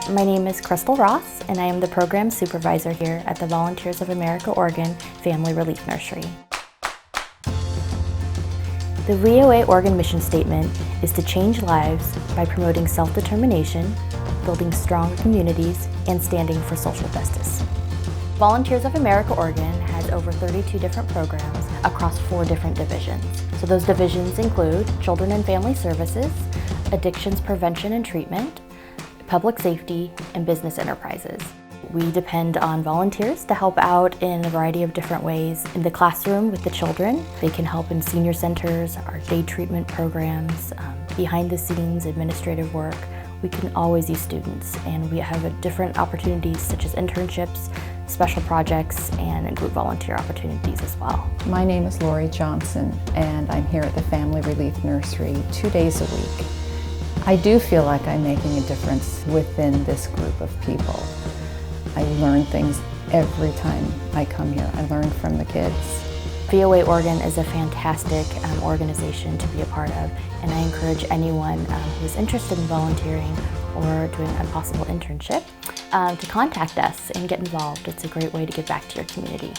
My name is Crystal Ross, and I am the program supervisor here at the Volunteers of America Oregon Family Relief Nursery. The VOA Oregon mission statement is to change lives by promoting self-determination, building strong communities, and standing for social justice. Volunteers of America Oregon has over 32 different programs across 4 different divisions. So those divisions include Children and Family Services, Addictions Prevention and Treatment, Public Safety, and Business Enterprises. We depend on volunteers to help out in a variety of different ways. In the classroom with the children, they can help in senior centers, our day treatment programs, behind the scenes administrative work. We can always use students, and we have different opportunities such as internships, special projects, and group volunteer opportunities as well. My name is Lori Johnson, and I'm here at the Family Relief Nursery 2 days a week. I do feel like I'm making a difference within this group of people. I learn things every time I come here. I learn from the kids. VOA Oregon is a fantastic organization to be a part of, and I encourage anyone who is interested in volunteering or doing a possible internship to contact us and get involved. It's a great way to give back to your community.